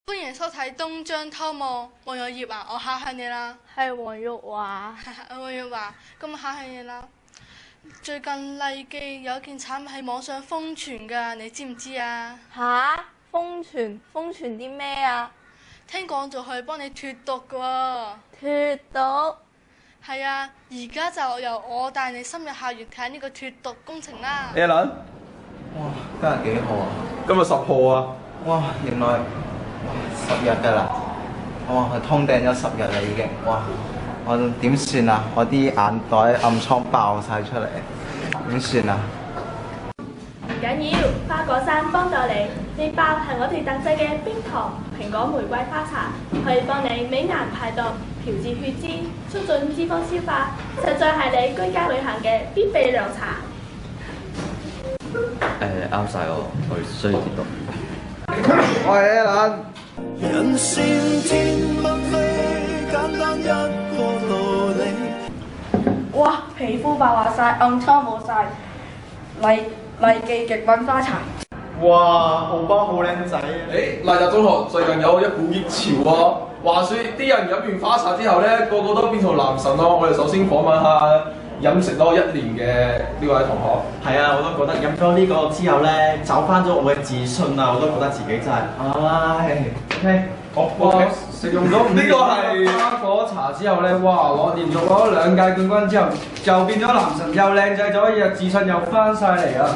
歡迎收睇《東張偷望》，黃玉葉啊，我考下你啦。係黃玉華。黃玉華，今日考下你啦。最近麗記有件產品喺網上瘋傳㗎，你知唔知啊？吓？瘋傳啲咩啊？聽講就可以幫你脫毒㗎喎。脫毒？係啊，而家就由我帶你深入校園睇呢個脫毒工程啦。Alan，哇，今日幾號啊？今日10號啊！哇，原來10日㗎啦！哇，係通頂咗10日啦已經。哇，我點算啊？我啲眼袋暗瘡爆晒出嚟，點算啊？唔緊要，花果山幫到你。呢包係我哋特製嘅冰糖蘋果玫瑰花茶，可以幫你美顏排毒、調節血脂、促進脂肪消化，實在係你居家旅行嘅必備良茶。啱晒我需要脫毒。我係 Alan。人善天不非，簡單一個道理。哇！皮膚白滑晒，暗瘡冇晒，麗記極品花茶。哇，豪包好靚仔啊！麗澤中學最近有一股熱潮啊！話說啲人飲完花茶之後咧，個個都變做男神咯。我哋首先訪問下飲食咗1年嘅呢位同學。係啊，我都覺得飲咗呢個之後咧，找翻咗我嘅自信啊！我都覺得自己真係，OK，我食用咗呢個係花果茶之後咧，哇！我連續攞2屆冠軍之後，就變咗男神，又靚仔咗，又自信又翻晒嚟啊！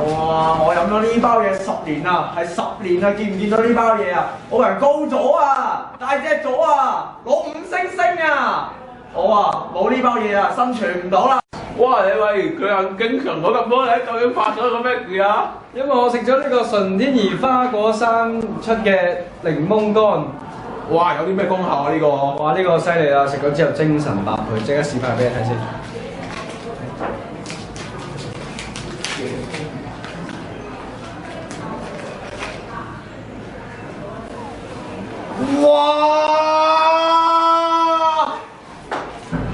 哇！我飲咗呢包嘢10年啦，係10年啊！見唔見到呢包嘢啊？我人高咗啊，大隻咗啊，攞5星星啊！我啊冇呢包嘢啊，生存唔到啦！哇！你喂佢人勁強咗咁多，你究竟發咗個咩事啊？因為我食咗呢個純天然花果山出嘅檸檬乾。哇！有啲咩功效啊？呢個哇！呢個犀利啦！食咗之後精神百倍，即刻示範俾你睇先。哇！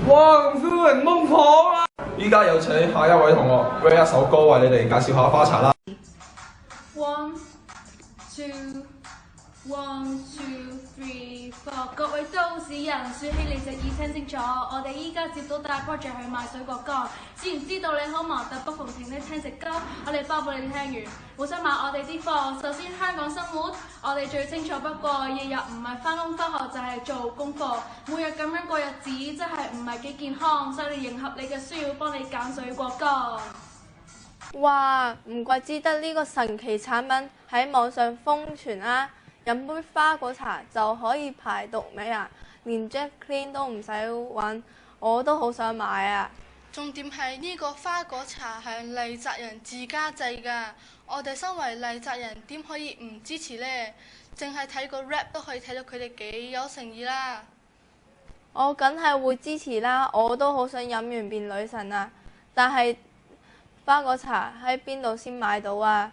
咁 feel 檸檬糖啊！依家有請下一位同學 rap 一首歌為你哋介紹下花茶啦。1 2 1 2 3 4，各位都市人，豎起你隻耳聽清楚，我哋依家接到大 project 去賣水果乾，知唔知道你好忙，但不妨停聽隻歌，我哋包保你聽完，好想買我哋啲貨。首先香港生活，我哋最清楚不過，日日唔係返工返學就係做功課，每日咁樣過日子真係唔係幾健康，所以迎合你嘅需要，幫你揀水果乾。哇！唔怪之得呢個神奇產品喺網上瘋傳啊！飲杯花果茶就可以排毒美顏，連 Jack Clean 都唔使揾，我都好想買啊！重點係呢個花果茶係麗澤人自家製㗎，我哋身為麗澤人點可以唔支持呢？淨係睇個 rap 都可以睇到佢哋幾有誠意啦！我梗係會支持啦，我都好想飲完變女神啊！但係花果茶喺邊度先買到啊？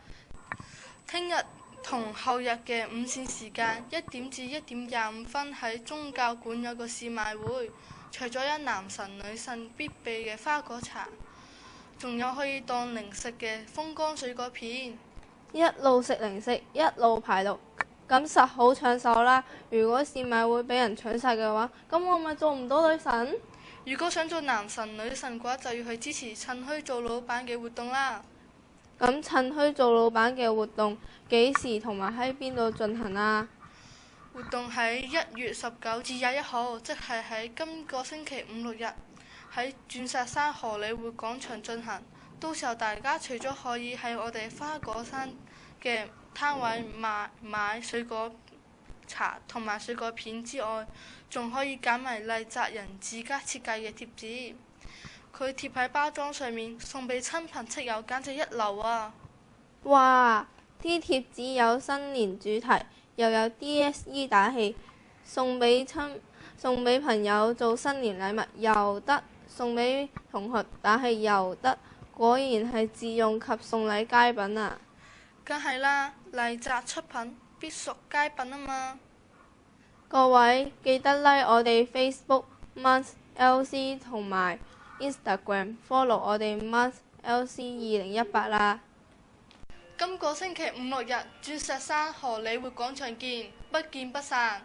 聽日同後日嘅午膳時間1點至1點25分喺宗教館有個試賣會，除咗有男神女神必備嘅花果茶，仲有可以當零食嘅風乾水果片。一路食零食，一路排毒，咁實好搶手啦！如果試賣會俾人搶晒嘅話，咁我咪做唔到女神？如果想做男神女神嘅話，就要去支持趁墟做老闆嘅活動啦。咁趁墟做老闆嘅活動幾時同埋喺邊度進行啊？活動喺1月19至21號，即係喺今個星期5、6日喺鑽石山荷里活廣場進行。到時候大家除咗可以喺我哋花果山嘅攤位買水果茶同埋水果片之外，仲可以揀埋麗澤人自家設計嘅貼紙。佢貼喺包裝上面，送俾親朋戚友，簡直一流啊！哇！啲貼紙有新年主題，又有 DSE 打氣，送俾朋友做新年禮物又得，送俾同學打氣又得，果然係自用及送禮佳品啊！梗係啦，麗澤出品必屬佳品啊嘛！各位記得 like 我哋 Facebook Month LC 同埋 Instagram follow 我哋 Month LC 2018啦！今個星期五六日，鑽石山荷里活廣場見，不見不散。